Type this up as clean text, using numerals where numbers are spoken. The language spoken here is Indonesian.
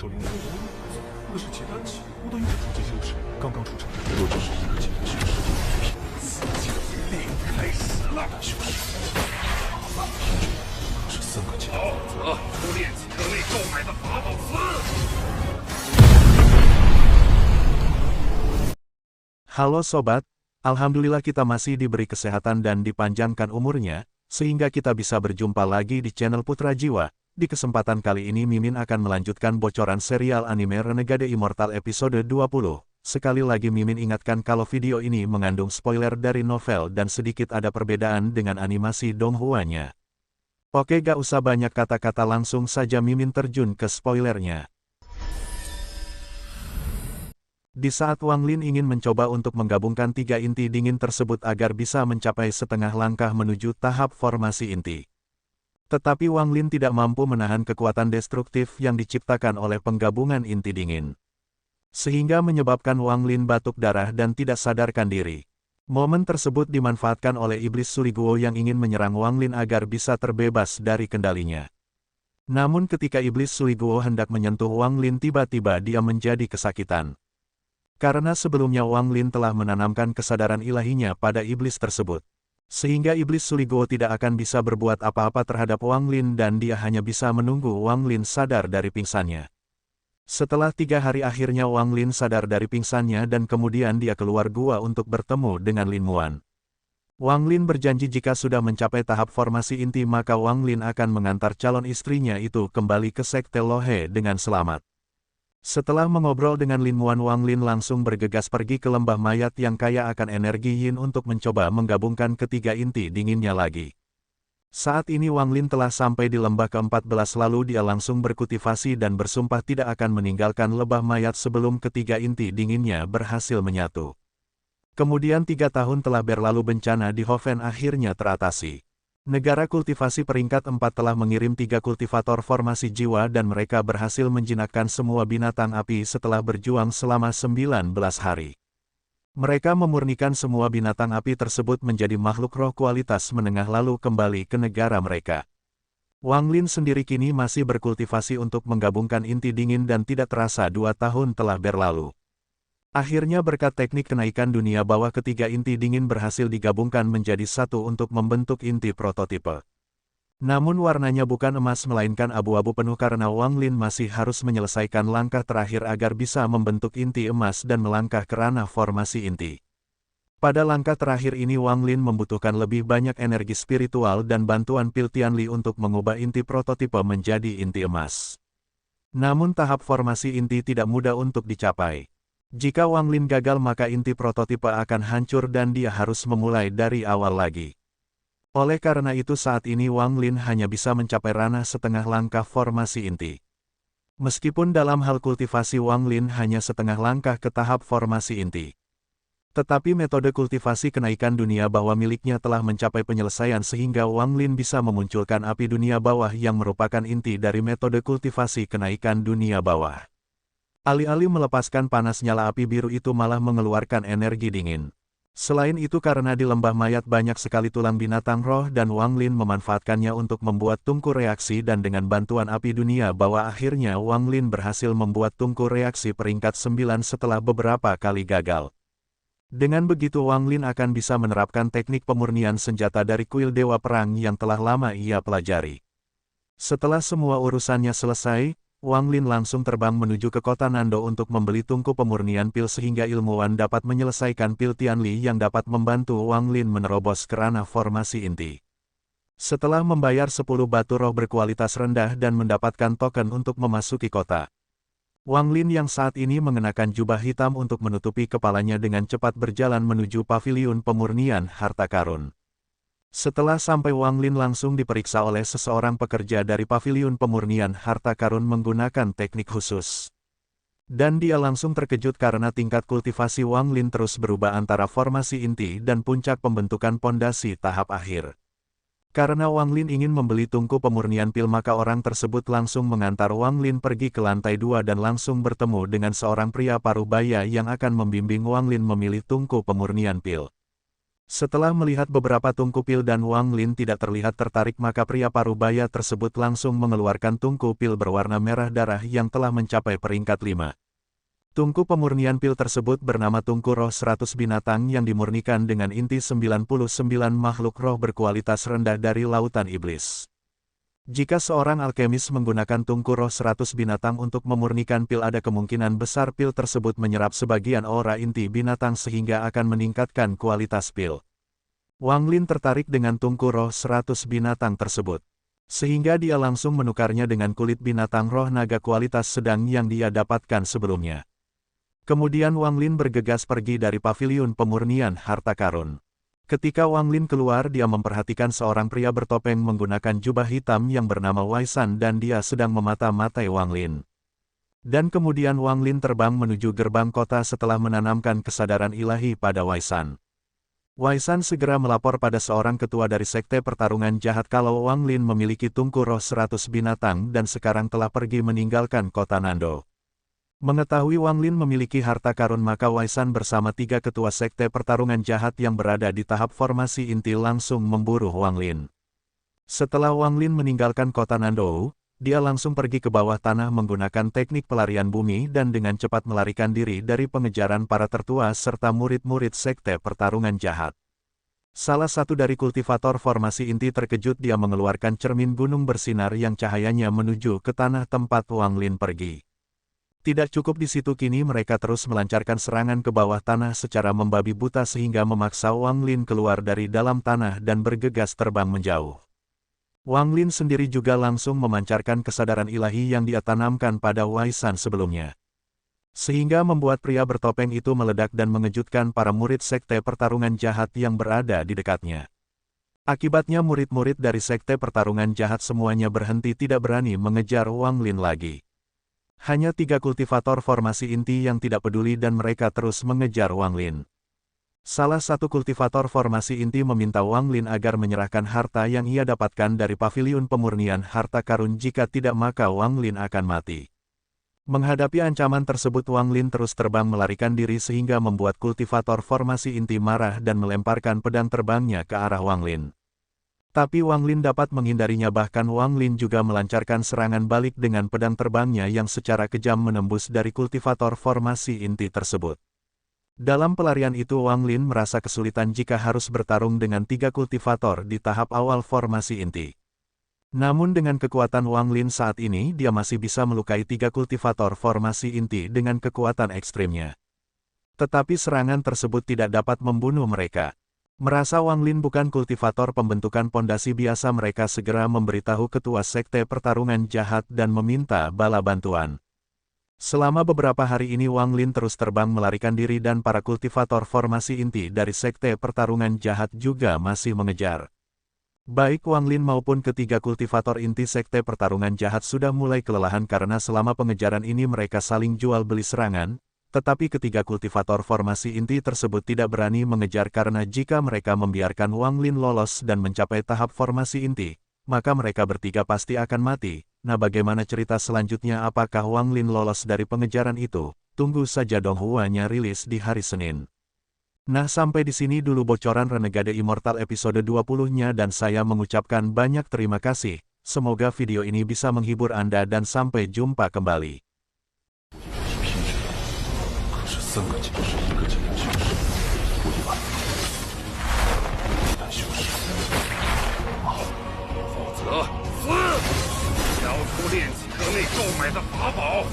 首领的任务，或是其他几乎都有着初级修士，刚刚出场。若只是一个进去式的刺激的余力开始了，修士，是3个进好，都练起各位购买的法宝丝。Halo sobat, Alhamdulillah kita masih diberi kesehatan dan dipanjangkan umurnya, sehingga kita bisa berjumpa lagi di channel Putra Jiwa. Di kesempatan kali ini Mimin akan melanjutkan bocoran serial anime Renegade Immortal episode 20. Sekali lagi Mimin ingatkan kalau video ini mengandung spoiler dari novel dan sedikit ada perbedaan dengan animasi Donghua-nya. Oke, gak usah banyak kata-kata, langsung saja Mimin terjun ke spoilernya. Di saat Wang Lin ingin mencoba untuk menggabungkan 3 inti dingin tersebut agar bisa mencapai setengah langkah menuju tahap formasi inti. Tetapi Wang Lin tidak mampu menahan kekuatan destruktif yang diciptakan oleh penggabungan inti dingin. Sehingga menyebabkan Wang Lin batuk darah dan tidak sadarkan diri. Momen tersebut dimanfaatkan oleh iblis Suliguo yang ingin menyerang Wang Lin agar bisa terbebas dari kendalinya. Namun ketika iblis Suliguo hendak menyentuh Wang Lin, tiba-tiba dia menjadi kesakitan. Karena sebelumnya Wang Lin telah menanamkan kesadaran ilahinya pada iblis tersebut. Sehingga iblis Suliguo tidak akan bisa berbuat apa-apa terhadap Wang Lin dan dia hanya bisa menunggu Wang Lin sadar dari pingsannya. Setelah 3 hari akhirnya Wang Lin sadar dari pingsannya dan kemudian dia keluar gua untuk bertemu dengan Lin Muan. Wang Lin berjanji jika sudah mencapai tahap formasi inti maka Wang Lin akan mengantar calon istrinya itu kembali ke Sekte Lohe dengan selamat. Setelah mengobrol dengan Lin Muan, Wang Lin langsung bergegas pergi ke lembah mayat yang kaya akan energi yin untuk mencoba menggabungkan ketiga inti dinginnya lagi. Saat ini Wang Lin telah sampai di lembah ke-14 lalu dia langsung berkultivasi dan bersumpah tidak akan meninggalkan lembah mayat sebelum ketiga inti dinginnya berhasil menyatu. Kemudian 3 tahun telah berlalu, bencana di Hoven akhirnya teratasi. Negara kultivasi peringkat 4 telah mengirim 3 kultivator formasi jiwa dan mereka berhasil menjinakkan semua binatang api setelah berjuang selama 19 hari. Mereka memurnikan semua binatang api tersebut menjadi makhluk roh kualitas menengah lalu kembali ke negara mereka. Wang Lin sendiri kini masih berkultivasi untuk menggabungkan inti dingin dan tidak terasa 2 tahun telah berlalu. Akhirnya berkat teknik kenaikan dunia bawah ketiga inti dingin berhasil digabungkan menjadi satu untuk membentuk inti prototipe. Namun warnanya bukan emas melainkan abu-abu penuh karena Wang Lin masih harus menyelesaikan langkah terakhir agar bisa membentuk inti emas dan melangkah ke ranah formasi inti. Pada langkah terakhir ini Wang Lin membutuhkan lebih banyak energi spiritual dan bantuan Pil Tianli untuk mengubah inti prototipe menjadi inti emas. Namun tahap formasi inti tidak mudah untuk dicapai. Jika Wang Lin gagal maka inti prototipe akan hancur dan dia harus memulai dari awal lagi. Oleh karena itu saat ini Wang Lin hanya bisa mencapai ranah setengah langkah formasi inti. Meskipun dalam hal kultivasi Wang Lin hanya setengah langkah ke tahap formasi inti. Tetapi metode kultivasi kenaikan dunia bawah miliknya telah mencapai penyelesaian sehingga Wang Lin bisa memunculkan api dunia bawah yang merupakan inti dari metode kultivasi kenaikan dunia bawah. Alih-alih melepaskan panas, nyala api biru itu malah mengeluarkan energi dingin. Selain itu karena di lembah mayat banyak sekali tulang binatang roh dan Wang Lin memanfaatkannya untuk membuat tungku reaksi dan dengan bantuan api dunia bawah akhirnya Wang Lin berhasil membuat tungku reaksi peringkat 9 setelah beberapa kali gagal. Dengan begitu Wang Lin akan bisa menerapkan teknik pemurnian senjata dari kuil Dewa Perang yang telah lama ia pelajari. Setelah semua urusannya selesai, Wang Lin langsung terbang menuju ke kota Nando untuk membeli tungku pemurnian pil sehingga ilmuwan dapat menyelesaikan Pil Tianli yang dapat membantu Wang Lin menerobos ke ranah formasi inti. Setelah membayar 10 batu roh berkualitas rendah dan mendapatkan token untuk memasuki kota, Wang Lin yang saat ini mengenakan jubah hitam untuk menutupi kepalanya dengan cepat berjalan menuju paviliun pemurnian harta karun. Setelah sampai Wang Lin langsung diperiksa oleh seseorang pekerja dari paviliun pemurnian harta karun menggunakan teknik khusus. Dan dia langsung terkejut karena tingkat kultivasi Wang Lin terus berubah antara formasi inti dan puncak pembentukan pondasi tahap akhir. Karena Wang Lin ingin membeli tungku pemurnian pil maka orang tersebut langsung mengantar Wang Lin pergi ke lantai 2 dan langsung bertemu dengan seorang pria paruh baya yang akan membimbing Wang Lin memilih tungku pemurnian pil. Setelah melihat beberapa tungku pil dan Wang Lin tidak terlihat tertarik, maka pria parubaya tersebut langsung mengeluarkan tungku pil berwarna merah darah yang telah mencapai peringkat 5. Tungku pemurnian pil tersebut bernama tungku roh 100 binatang yang dimurnikan dengan inti 99 makhluk roh berkualitas rendah dari lautan iblis. Jika seorang alkemis menggunakan tungku roh 100 binatang untuk memurnikan pil, ada kemungkinan besar pil tersebut menyerap sebagian aura inti binatang sehingga akan meningkatkan kualitas pil. Wang Lin tertarik dengan tungku roh 100 binatang tersebut, sehingga dia langsung menukarnya dengan kulit binatang roh naga kualitas sedang yang dia dapatkan sebelumnya. Kemudian Wang Lin bergegas pergi dari paviliun pemurnian harta karun. Ketika Wang Lin keluar, dia memperhatikan seorang pria bertopeng menggunakan jubah hitam yang bernama Waisan dan dia sedang memata-matai Wang Lin. Dan kemudian Wang Lin terbang menuju gerbang kota setelah menanamkan kesadaran ilahi pada Waisan. Waisan segera melapor pada seorang ketua dari sekte pertarungan jahat kalau Wang Lin memiliki tungku roh 100 binatang dan sekarang telah pergi meninggalkan kota Nando. Mengetahui Wang Lin memiliki harta karun, maka Waisan bersama 3 ketua sekte pertarungan jahat yang berada di tahap formasi inti langsung memburu Wang Lin. Setelah Wang Lin meninggalkan kota Nando, dia langsung pergi ke bawah tanah menggunakan teknik pelarian bumi dan dengan cepat melarikan diri dari pengejaran para tertua serta murid-murid sekte pertarungan jahat. Salah satu dari kultivator formasi inti terkejut, dia mengeluarkan cermin gunung bersinar yang cahayanya menuju ke tanah tempat Wang Lin pergi. Tidak cukup di situ, kini mereka terus melancarkan serangan ke bawah tanah secara membabi buta sehingga memaksa Wang Lin keluar dari dalam tanah dan bergegas terbang menjauh. Wang Lin sendiri juga langsung memancarkan kesadaran ilahi yang dia tanamkan pada Waisan sebelumnya, sehingga membuat pria bertopeng itu meledak dan mengejutkan para murid sekte pertarungan jahat yang berada di dekatnya. Akibatnya murid-murid dari sekte pertarungan jahat semuanya berhenti, tidak berani mengejar Wang Lin lagi. Hanya 3 kultivator formasi inti yang tidak peduli dan mereka terus mengejar Wang Lin. Salah satu kultivator formasi inti meminta Wang Lin agar menyerahkan harta yang ia dapatkan dari paviliun pemurnian harta karun, jika tidak maka Wang Lin akan mati. Menghadapi ancaman tersebut, Wang Lin terus terbang melarikan diri sehingga membuat kultivator formasi inti marah dan melemparkan pedang terbangnya ke arah Wang Lin. Tapi Wang Lin dapat menghindarinya, bahkan Wang Lin juga melancarkan serangan balik dengan pedang terbangnya yang secara kejam menembus dari kultivator formasi inti tersebut. Dalam pelarian itu Wang Lin merasa kesulitan jika harus bertarung dengan 3 kultivator di tahap awal formasi inti. Namun dengan kekuatan Wang Lin saat ini, dia masih bisa melukai 3 kultivator formasi inti dengan kekuatan ekstrimnya. Tetapi serangan tersebut tidak dapat membunuh mereka. Merasa Wang Lin bukan kultivator pembentukan pondasi biasa, mereka segera memberitahu ketua sekte pertarungan jahat dan meminta bala bantuan. Selama beberapa hari ini Wang Lin terus terbang melarikan diri dan para kultivator formasi inti dari sekte pertarungan jahat juga masih mengejar. Baik Wang Lin maupun ketiga kultivator inti sekte pertarungan jahat sudah mulai kelelahan karena selama pengejaran ini mereka saling jual beli serangan. Tetapi ketiga kultivator formasi inti tersebut tidak berani mengejar karena jika mereka membiarkan Wang Lin lolos dan mencapai tahap formasi inti, maka mereka bertiga pasti akan mati. Nah, bagaimana cerita selanjutnya? Apakah Wang Lin lolos dari pengejaran itu? Tunggu saja dong, Hua-nya rilis di hari Senin. Nah, sampai di sini dulu bocoran Renegade Immortal episode 20-nya dan saya mengucapkan banyak terima kasih. Semoga video ini bisa menghibur Anda dan sampai jumpa kembali. 3个解释，1个解释，不意外。一旦修饰，否则死！交出炼器阁内购买的法宝。